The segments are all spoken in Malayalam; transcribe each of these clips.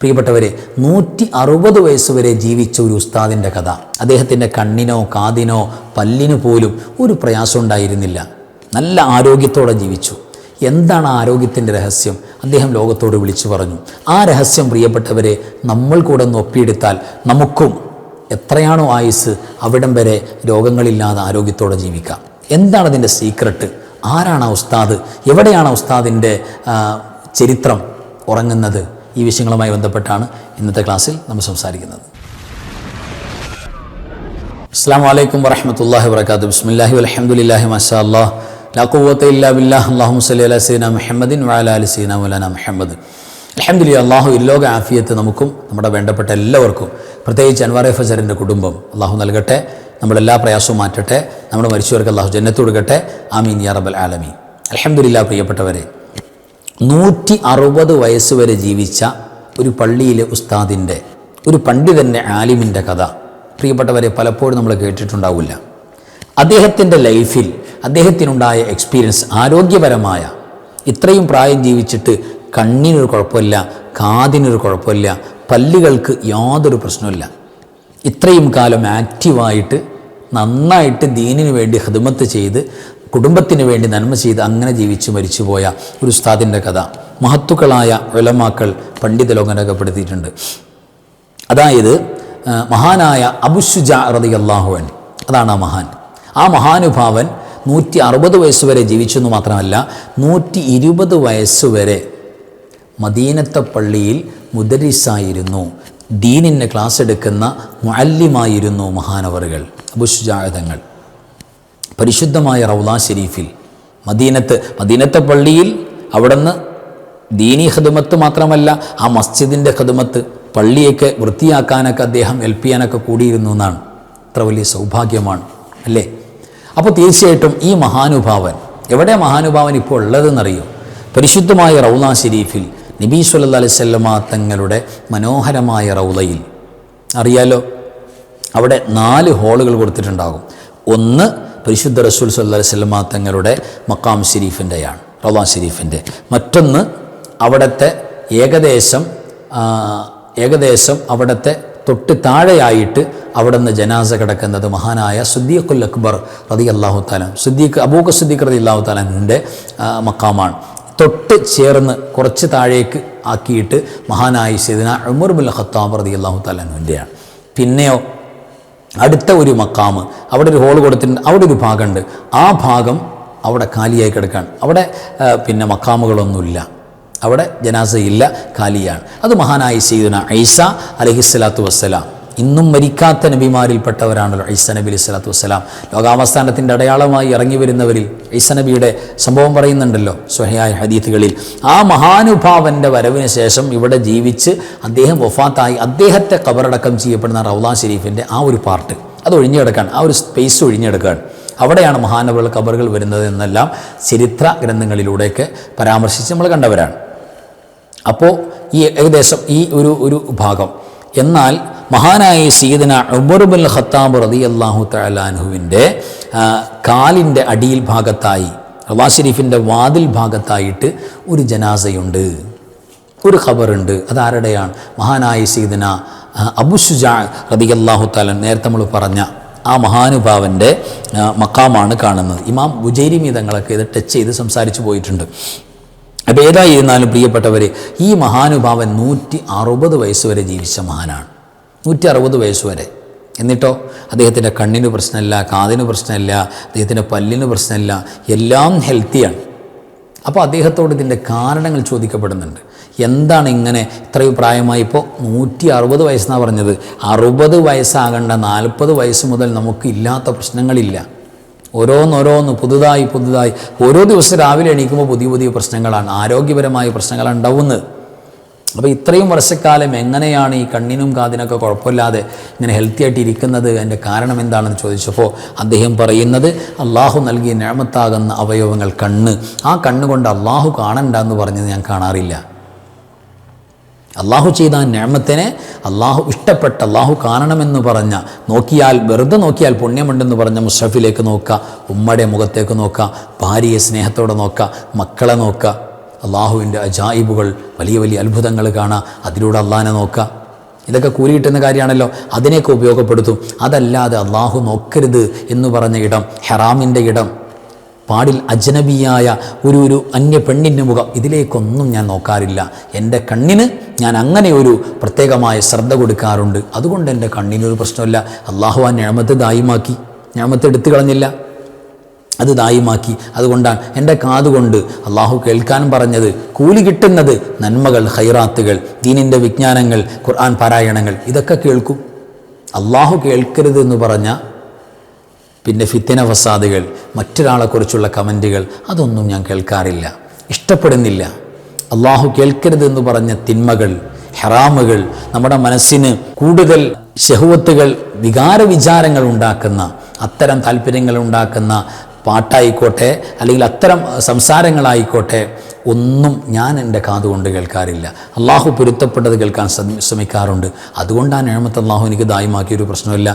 പ്രിയപ്പെട്ടവരെ, 160 വയസ്സ് വരെ ജീവിച്ച ഒരു ഉസ്താദിൻ്റെ കഥ. അദ്ദേഹത്തിൻ്റെ കണ്ണിനോ കാതിനോ പല്ലിനു പോലും ഒരു പ്രയാസം ഉണ്ടായിരുന്നില്ല. നല്ല ആരോഗ്യത്തോടെ ജീവിച്ചു. എന്താണ് ആരോഗ്യത്തിൻ്റെ രഹസ്യം? അദ്ദേഹം ലോകത്തോട് വിളിച്ചു പറഞ്ഞു. ആ രഹസ്യം പ്രിയപ്പെട്ടവരെ നമ്മൾ കൂടെ ഒന്ന് ഒപ്പിയെടുത്താൽ നമുക്കും എത്രയാണോ ആയുസ് അവിടം വരെ രോഗങ്ങളില്ലാതെ ആരോഗ്യത്തോടെ ജീവിക്കാം. എന്താണ് അതിൻ്റെ സീക്രട്ട്? ആരാണ് ആ ഉസ്താദ്? എവിടെയാണ് ഉസ്താദിൻ്റെ ചരിത്രം ഉറങ്ങുന്നത്? ഈ വിഷയങ്ങളുമായി ബന്ധപ്പെട്ടാണ് ഇന്നത്തെ ക്ലാസ്സിൽ നമ്മൾ സംസാരിക്കുന്നത്. അസ്സലാമു അലൈക്കും വറഹ്മത്തുള്ളാഹി വബറകാതുഹു. ബിസ്മില്ലാഹി വൽഹംദുലില്ലാഹി മാഷാ അല്ലാഹ് ലാ ഖുവത ഇല്ലാ ബില്ലാഹ്. അല്ലാഹുമ്മ സ്വല്ലി അലാ സയ്യിദിനാ മുഹമ്മദിൻ വഅലാ ആലി സയ്യിദിനാ മൗലാനാ മുഹമ്മദ്. അൽഹംദുലില്ലാഹ്. അല്ലാഹു ഇല്ലോക ആഫിയത്ത് നമുക്കും നമ്മുടെ വേണ്ടപ്പെട്ട എല്ലാവർക്കും, പ്രത്യേകിച്ച് അൻവാർ ഫസറിൻ്റെ കുടുംബം അല്ലാഹു നൽകട്ടെ. നമ്മുടെ എല്ലാ പ്രയാസവും മാറ്റട്ടെ. നമ്മുടെ മരിച്ചവർക്ക് അല്ലാഹു ജന്നത്ത് കൊടുക്കട്ടെ. ആമീൻ യാ റബ്ബൽ ആലമീൻ. അൽഹംദുലില്ലാഹ്. പ്രിയപ്പെട്ടവരെ, 160 വയസ്സ് വരെ ജീവിച്ച ഒരു പള്ളിയിലെ ഉസ്താദിൻ്റെ, ഒരു പണ്ഡിതൻ്റെ, ആലിമിൻ്റെ കഥ പ്രിയപ്പെട്ടവരെ പലപ്പോഴും നമ്മൾ കേട്ടിട്ടുണ്ടാവില്ല. അദ്ദേഹത്തിൻ്റെ ലൈഫിൽ അദ്ദേഹത്തിനുണ്ടായ എക്സ്പീരിയൻസ്, ആരോഗ്യപരമായ, ഇത്രയും പ്രായം ജീവിച്ചിട്ട് കണ്ണിനൊരു കുഴപ്പമില്ല, കാതിനൊരു കുഴപ്പമില്ല, പല്ലുകൾക്ക് യാതൊരു പ്രശ്നമില്ല. ഇത്രയും കാലം ആക്റ്റീവായിട്ട് നന്നായിട്ട് ദീനിനു വേണ്ടി ഖിദ്മത്ത് ചെയ്ത് കുടുംബത്തിന് വേണ്ടി നന്മ ചെയ്ത് അങ്ങനെ ജീവിച്ച് മരിച്ചുപോയ ഒരു ഉസ്താദിൻ്റെ കഥ മഹത്തുക്കളായ ഉലമാക്കൾ, പണ്ഡിത ലോകം രേഖപ്പെടുത്തിയിട്ടുണ്ട്. അതായത് മഹാനായ അബൂശുജാ റളിയല്ലാഹു അൻഹു, അതാണ് ആ മഹാൻ. ആ മഹാനുഭാവൻ 160 വയസ്സ് വരെ ജീവിച്ചെന്ന് മാത്രമല്ല, 120 വയസ്സ് വരെ മദീനത്തെ പള്ളിയിൽ മുദരിസായിരുന്നു, ദീനിന് ക്ലാസ് എടുക്കുന്ന മുഅല്ലിമായിരുന്നു മഹാനവറുകൾ അബൂശുജാ തങ്ങൾ. പരിശുദ്ധമായ റൗള ഷരീഫിൽ മദീനത്തെ പള്ളിയിൽ അവിടുന്ന് ദീനി ഖിദ്മത്ത് മാത്രമല്ല, ആ മസ്ജിദിൻ്റെ ഖിദ്മത്ത്, പള്ളിയൊക്കെ വൃത്തിയാക്കാനൊക്കെ അദ്ദേഹം ഹെൽപ്പ് ചെയ്യാനൊക്കെ കൂടിയിരുന്നു എന്നാണ്. അത്ര വലിയ സൗഭാഗ്യമാണ് അല്ലേ? അപ്പോൾ തീർച്ചയായിട്ടും ഈ മഹാനുഭാവൻ, എവിടെ മഹാനുഭാവൻ ഇപ്പോൾ ഉള്ളതെന്നറിയോ? പരിശുദ്ധമായ റൗള ഷരീഫിൽ നബി സല്ലല്ലാഹു അലൈഹി വസല്ലമ തങ്ങളുടെ മനോഹരമായ റൗളയിൽ അറിയാലോ, അവിടെ 4 ഹോളുകൾ കൊടുത്തിട്ടുണ്ടാകും. ഒന്ന് പരിശുദ്ധ റസൂൽ സല്ലല്ലാഹു അലൈഹി വസല്ലമ തങ്ങളുടെ മഖാം ഷരീഫിൻ്റെയാണ്, റൗള ഷരീഫിൻ്റെ. മറ്റൊന്ന് അവിടുത്തെ ഏകദേശം അവിടുത്തെ തൊട്ട് താഴെയായിട്ട് അവിടുന്ന് ജനാസ കിടക്കുന്നത് മഹാനായ സിദ്ദീഖുൽ അക്ബർ റളിയല്ലാഹു തആല, അബൂബക്കർ സിദ്ദീഖ് റളിയല്ലാഹു തആലയുടെ മഖാമാണ്. തൊട്ട് ചേർന്ന് കുറച്ച് താഴേക്ക് ആക്കിയിട്ട് മഹാനായ സയ്യിദുനാ ഉമർ ഇബ്നുൽ ഖത്താബ് റളിയല്ലാഹു തആലയുടെയാണ്. പിന്നെയോ അടുത്ത ഒരു മക്കാമ്, അവിടെ ഒരു ഹോൾ കൊടുത്തിട്ടുണ്ട്, അവിടെ ഒരു ഭാഗമുണ്ട്. ആ ഭാഗം അവിടെ കാലിയായി കിടക്കുകയാണ്. അവിടെ പിന്നെ മക്കാമുകളൊന്നുമില്ല, അവിടെ ജനാസയില്ല, കാലിയാണ്. അത് മഹാനായ സയ്യിദുനാ ഈസ അലൈഹിസ്സലാത്തു വസ്സലാം, ഇന്നും മരിക്കാത്ത നബിമാരിൽപ്പെട്ടവരാണല്ലോ ഈസ നബി അലൈഹിസ്സലാത്തു വസ്സലാം. ലോകാവസാനത്തിൻ്റെ അടയാളമായി ഇറങ്ങി വരുന്നവരിൽ ഈസ നബിയുടെ സംഭവം പറയുന്നുണ്ടല്ലോ സ്വഹീഹായ ഹദീസുകളിൽ. ആ മഹാനുഭാവൻ്റെ വരവിന് ശേഷം ഇവിടെ ജീവിച്ച് അദ്ദേഹം വഫാത്തായി, അദ്ദേഹത്തെ ഖബറടക്കം ചെയ്യപ്പെടുന്ന റൗള ഷരീഫിൻ്റെ ആ ഒരു പാർട്ട് അത് ഒഴിഞ്ഞെടുക്കാൻ, ആ ഒരു സ്പേസ് ഒഴിഞ്ഞെടുക്കാൻ, അവിടെയാണ് മഹാനവറുകളുടെ ഖബറുകൾ വരുന്നത് എന്നെല്ലാം ചരിത്ര ഗ്രന്ഥങ്ങളിലൂടെയൊക്കെ പരാമർശിച്ച് നമ്മൾ കണ്ടവരാണ്. അപ്പോൾ ഈ ഏകദേശം ഈ ഒരു ഭാഗം. എന്നാൽ മഹാനായ സയ്യിദുനാ ഉമർ ഇബ്നുൽ ഖത്താബ് റളിയല്ലാഹു തആല അൻഹുവിൻ്റെ കാലിൻ്റെ അടിയിൽ ഭാഗത്തായി, റൗള ഷരീഫിൻ്റെ വാതിൽ ഭാഗത്തായിട്ട് ഒരു ജനാസയുണ്ട്, ഒരു ഖബറുണ്ട്. അതാരുടെയാണ്? മഹാനായ സയ്യിദുനാ അബൂശുജാ റളിയല്ലാഹു തആല, നേരത്തെ നമ്മൾ പറഞ്ഞ ആ മഹാനുഭാവൻ്റെ മഖാമാണ് കാണുന്നത്. ഇമാം ബുജൈരി തങ്ങളൊക്കെ ഇത് ടച്ച് ചെയ്ത് സംസാരിച്ചു പോയിട്ടുണ്ട്. അപ്പോൾ ഏതായിരുന്നാലും പ്രിയപ്പെട്ടവരെ, ഈ മഹാനുഭാവൻ 160 വയസ്സ് വരെ ജീവിച്ച മഹാനാണ്. 160 വയസ്സ് വരെ. എന്നിട്ടോ അദ്ദേഹത്തിൻ്റെ കണ്ണിന് പ്രശ്നമില്ല, കാതിന് പ്രശ്നമില്ല, അദ്ദേഹത്തിൻ്റെ പല്ലിന് പ്രശ്നമില്ല, എല്ലാം ഹെൽത്തിയാണ്. അപ്പോൾ അദ്ദേഹത്തോട് ഇതിൻ്റെ കാരണങ്ങൾ ചോദിക്കപ്പെടുന്നുണ്ട്. എന്താണ് ഇങ്ങനെ ഇത്രയും പ്രായമായി? ഇപ്പോൾ 160 വയസ്സെന്നാണ് പറഞ്ഞത്. 60 വയസ്സാകേണ്ട 40 വയസ്സ് മുതൽ നമുക്ക് ഇല്ലാത്ത പ്രശ്നങ്ങളില്ല. ഓരോന്നോരോന്ന് പുതുതായി ഓരോ ദിവസം രാവിലെ എണീക്കുമ്പോൾ പുതിയ പ്രശ്നങ്ങളാണ്, ആരോഗ്യപരമായ പ്രശ്നങ്ങളാണ് ഉണ്ടാവുന്നത്. അപ്പോൾ ഇത്രയും വർഷക്കാലം എങ്ങനെയാണ് ഈ കണ്ണിനും കാതിനൊക്കെ കുഴപ്പമില്ലാതെ ഇങ്ങനെ ഹെൽത്തി ആയിട്ട് ഇരിക്കുന്നത്? അതിൻ്റെ കാരണം എന്താണെന്ന് ചോദിച്ചപ്പോൾ അദ്ദേഹം പറയുന്നത്, അള്ളാഹു നൽകിയ നിഅമത്താകുന്ന അവയവങ്ങൾ കണ്ണ്, ആ കണ്ണുകൊണ്ട് അള്ളാഹു കാണണ്ട എന്ന് പറഞ്ഞത് ഞാൻ കാണാറില്ല. അള്ളാഹു ചെയ്ത നിഅമത്തിനെ അള്ളാഹു ഇഷ്ടപ്പെട്ട, അള്ളാഹു കാണണമെന്ന് പറഞ്ഞ, വെറുതെ നോക്കിയാൽ പുണ്യമുണ്ടെന്ന് പറഞ്ഞ മുസ്ഹഫിലേക്ക് നോക്കുക, ഉമ്മയുടെ മുഖത്തേക്ക് നോക്കുക, ഭാര്യയെ സ്നേഹത്തോടെ നോക്കുക, മക്കളെ നോക്കുക, അള്ളാഹുവിൻ്റെ അജായിബുകൾ, വലിയ വലിയ അത്ഭുതങ്ങൾ കാണുക, അതിലൂടെ അള്ളാഹിനെ നോക്കുക. ഇതൊക്കെ കൂലി കിട്ടുന്ന കാര്യമാണല്ലോ. അതിനെയൊക്കെ ഉപയോഗപ്പെടുത്തും. അതല്ലാതെ അള്ളാഹു നോക്കരുത് എന്ന് പറഞ്ഞ ഇടം, ഹെറാമിൻ്റെ ഇടം, പാടിൽ അജ്നബിയായ ഒരു അന്യ പെണ്ണിൻ്റെ മുഖം, ഇതിലേക്കൊന്നും ഞാൻ നോക്കാറില്ല. എൻ്റെ കണ്ണിന് ഞാൻ അങ്ങനെ ഒരു പ്രത്യേകമായ ശ്രദ്ധ കൊടുക്കാറുണ്ട്. അതുകൊണ്ട് എൻ്റെ കണ്ണിനൊരു പ്രശ്നമില്ല. അള്ളാഹു ആ നിഅമത്ത് ദായിമാക്കി, നിഅമത്ത് എടുത്തു കളഞ്ഞില്ല, അത് ദായിമാക്കി. അതുകൊണ്ടാണ് എൻ്റെ കാതുകൊണ്ട് അള്ളാഹു കേൾക്കാൻ പറഞ്ഞത്, കൂലി കിട്ടുന്നത് നന്മകൾ, ഖൈറാത്തുകൾ, ദീനിൻ്റെ വിജ്ഞാനങ്ങൾ, ഖുർആൻ പാരായണങ്ങൾ, ഇതൊക്കെ കേൾക്കും. അള്ളാഹു കേൾക്കരുത് എന്ന് പറഞ്ഞ പിന്നെ ഫിത്തിന ഫസാദുകൾ, മറ്റൊരാളെക്കുറിച്ചുള്ള കമൻറ്റുകൾ, അതൊന്നും ഞാൻ കേൾക്കാറില്ല, ഇഷ്ടപ്പെടുന്നില്ല. അള്ളാഹു കേൾക്കരുത് എന്ന് പറഞ്ഞ തിന്മകൾ, ഹറാമുകൾ, നമ്മുടെ മനസ്സിന് കൂടുതൽ ശഹവത്തുകൾ, വികാര വിചാരങ്ങൾ ഉണ്ടാക്കുന്ന, അത്തരം താല്പര്യങ്ങൾ ഉണ്ടാക്കുന്ന പാട്ടായിക്കോട്ടെ അല്ലെങ്കിൽ അത്തരം സംസാരങ്ങളായിക്കോട്ടെ, ഒന്നും ഞാൻ എൻ്റെ കാതുകൊണ്ട് കേൾക്കാറില്ല. അള്ളാഹു പൊരുത്തപ്പെട്ടത് കേൾക്കാൻ ശ്രമിക്കാറുണ്ട്. അതുകൊണ്ട് ആ നിഅമത്ത് അള്ളാഹു എനിക്ക് ദായിമാക്കിയൊരു പ്രശ്നമില്ല.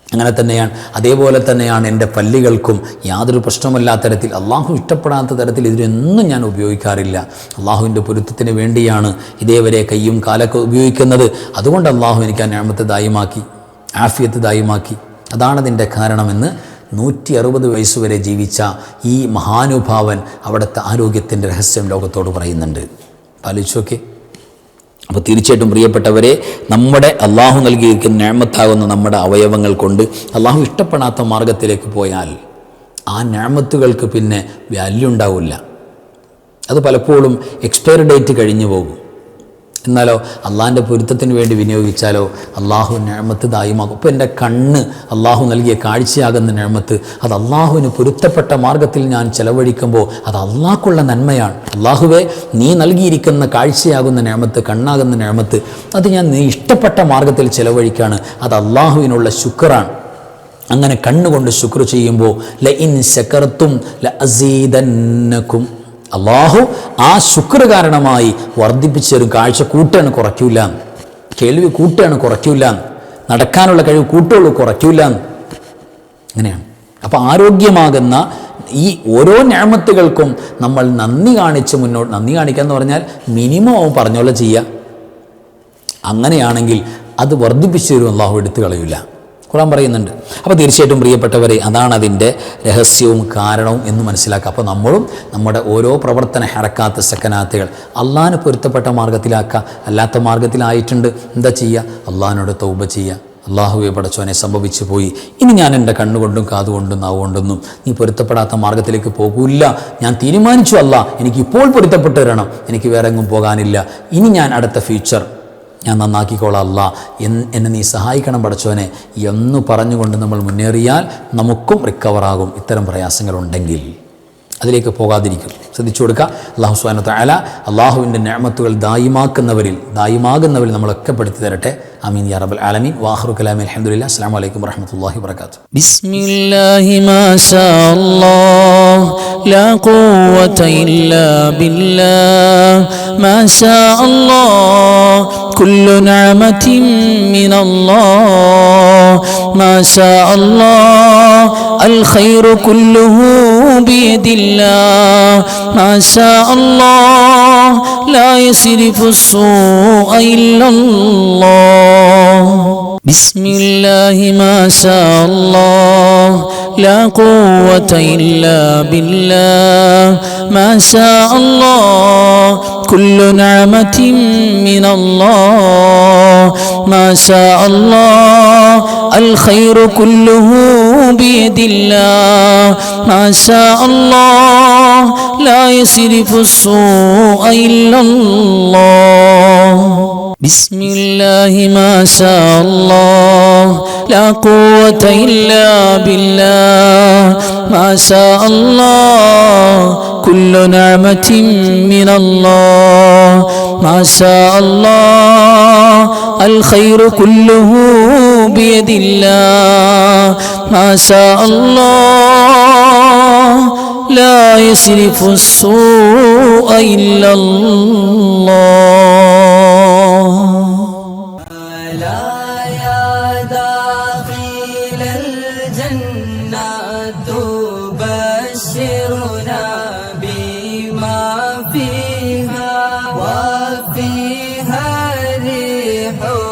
അങ്ങനെ തന്നെയാണ്. അതേപോലെ തന്നെയാണ് എൻ്റെ പല്ലുകൾക്കും യാതൊരു പ്രശ്നമല്ലാത്ത തരത്തിൽ, അള്ളാഹു ഇഷ്ടപ്പെടാത്ത തരത്തിൽ ഇതിനൊന്നും ഞാൻ ഉപയോഗിക്കാറില്ല. അള്ളാഹുവിൻ്റെ പൊരുത്തത്തിന് വേണ്ടിയാണ് ഇതേവരെ കയ്യും കാലൊക്കെ ഉപയോഗിക്കുന്നത്. അതുകൊണ്ട് അള്ളാഹു എനിക്ക് ആ നിഅമത്ത് ദായിമാക്കി, ആഫിയത്ത് ദായിമാക്കി. അതാണതിൻ്റെ കാരണമെന്ന് 160 വയസ്സ് വരെ ജീവിച്ച ഈ മഹാനുഭാവൻ അവിടുത്തെ ആരോഗ്യത്തിൻ്റെ രഹസ്യം ലോകത്തോട് പറയുന്നുണ്ട്. പാലിച്ചോക്കെ. അപ്പോൾ തീർച്ചയായിട്ടും പ്രിയപ്പെട്ടവരെ, നമ്മുടെ അള്ളാഹു നൽകിയിരിക്കുന്ന നിഅമത്താകുന്ന നമ്മുടെ അവയവങ്ങൾ കൊണ്ട് അള്ളാഹു ഇഷ്ടപ്പെടാത്ത മാർഗത്തിലേക്ക് പോയാൽ ആ നിഅമത്തുകൾക്ക് പിന്നെ വാല്യൂ ഉണ്ടാവില്ല. അത് പലപ്പോഴും എക്സ്പയറി ഡേറ്റ് കഴിഞ്ഞു പോകും. എന്നാലോ അള്ളാഹിൻ്റെ പൊരുത്തത്തിന് വേണ്ടി വിനിയോഗിച്ചാലോ അള്ളാഹു നിഅമത്ത് ദായിമാകും. ഇപ്പോൾ എൻ്റെ കണ്ണ് അള്ളാഹു നൽകിയ കാഴ്ചയാകുന്ന നിഅമത്ത്, അത് അള്ളാഹുവിന് പൊരുത്തപ്പെട്ട മാർഗത്തിൽ ഞാൻ ചെലവഴിക്കുമ്പോൾ അത് അള്ളാഹ്ക്കുള്ള നന്മയാണ്. അള്ളാഹുവേ, നീ നൽകിയിരിക്കുന്ന കാഴ്ചയാകുന്ന നിഅമത്ത്, കണ്ണാകുന്ന നിഅമത്ത്, അത് ഞാൻ നീ ഇഷ്ടപ്പെട്ട മാർഗത്തിൽ ചെലവഴിക്കുകയാണ്. അത് അള്ളാഹുവിനുള്ള ശുക്റാണ്. അങ്ങനെ കണ്ണുകൊണ്ട് ശുക്ർ ചെയ്യുമ്പോൾ ലഇൻ ശകർത്തും ലഅസീദന്നകും, അള്ളാഹു ആ ശുക്ർ കാരണമായി വർദ്ധിപ്പിച്ചു തരും. കാഴ്ച കൂട്ടുകയാണ്, കുറയ്ക്കൂല. കേൾവി കൂട്ടുകയാണ്, കുറയ്ക്കൂല. നടക്കാനുള്ള കഴിവ് കൂട്ടുള്ളൂ, കുറയ്ക്കൂല. അങ്ങനെയാണ്. അപ്പോൾ ആരോഗ്യമാകുന്ന ഈ ഓരോ നിഅമത്തുകൾക്കും നമ്മൾ നന്ദി കാണിച്ച് മുന്നോട്ട്, നന്ദി കാണിക്കുക എന്ന് പറഞ്ഞാൽ മിനിമം പറഞ്ഞോളം ചെയ്യുക. അങ്ങനെയാണെങ്കിൽ അത് വർദ്ധിപ്പിച്ചു തരും, അള്ളാഹു എടുത്തു കളയില്ല. ഖുർആൻ പറയുന്നുണ്ട്. അപ്പോൾ തീർച്ചയായിട്ടും പ്രിയപ്പെട്ടവരെ, അതാണ് അതിൻ്റെ രഹസ്യവും കാരണവും എന്ന് മനസ്സിലാക്കുക. അപ്പോൾ നമ്മളും നമ്മുടെ ഓരോ പ്രവർത്തന ഹറക്കാത്ത്, സക്കനാത്തുകൾ അള്ളാഹിന് പൊരുത്തപ്പെട്ട മാർഗത്തിലാക്കുക. അല്ലാത്ത മാർഗത്തിലായിട്ടുണ്ട്, എന്താ ചെയ്യുക? അള്ളാഹിനോട് തൗബ ചെയ്യുക. അള്ളാഹുവെ പടച്ചോനെ, സംഭവിച്ചു പോയി, ഇനി ഞാൻ എൻ്റെ കണ്ണുകൊണ്ടും കാതുകൊണ്ടും നാവുകൊണ്ടൊന്നും നീ പൊരുത്തപ്പെടാത്ത മാർഗത്തിലേക്ക് പോകില്ല. ഞാൻ തീരുമാനിച്ചു, അല്ലാ എനിക്കിപ്പോൾ പൊരുത്തപ്പെട്ട് തരണം, എനിക്ക് വേറെ എങ്ങും പോകാനില്ല, ഇനി ഞാൻ അടുത്ത ഫ്യൂച്ചർ ഞാൻ നന്നാക്കിക്കോളാം, അല്ലാ എന്നെ നീ സഹായിക്കണം പടച്ചോനെ എന്ന് പറഞ്ഞുകൊണ്ട് നമ്മൾ മുന്നേറിയാൽ നമുക്കും റിക്കവറാകും. ഇത്തരം പ്രയാസങ്ങളുണ്ടെങ്കിൽ അതിലേക്ക് പോകാതിരിക്കും. ശ്രദ്ധിച്ചു കൊടുക്കുക. അല്ലാഹു സുബ്ഹാനഹു വ തആല അള്ളാഹുവിൻ്റെ നിഅമത്തുകൾ ദായിമാകുന്നവരിൽ നമ്മളൊക്കെ പെടുത്തി തരട്ടെ. ആമീൻ യാ റബ്ബൽ ആലമീൻ. വാഖിറു കലാമി അൽഹംദുലില്ലാഹ്. അസ്സലാമു അലൈക്കും വറഹ്മത്തുള്ളാഹി വബറകാതുഹു. ബിസ്മില്ലാഹി മാ ശാ അല്ലാഹ് ലാ ഖുവത ഇല്ലാ ബില്ലാഹ് മാ ശാ അല്ലാഹ് കുല്ലു നിഅമതിൻ മിനല്ലാഹ് മാ ശാ അല്ലാഹ് അൽ ഖൈറു കുല്ലുഹു ബിയദില്ലാഹ് മാ ശാ അല്ലാഹ് ലാ യസ്രിഫു السوء إلا الله بسم الله ما شاء الله لا قوة إلا بالله ما شاء الله كل نعمة من الله ما شاء الله الخير كله بيد الله ما شاء الله لا يصرف السوء إلا الله بسم الله ما شاء الله لا قوة إلا بالله ما شاء الله كل نعمة من الله ما شاء الله الخير كله بيد الله ما شاء الله لا يصرف السوء إلا الله لا يا داخل الجنة تبشرنا بما حب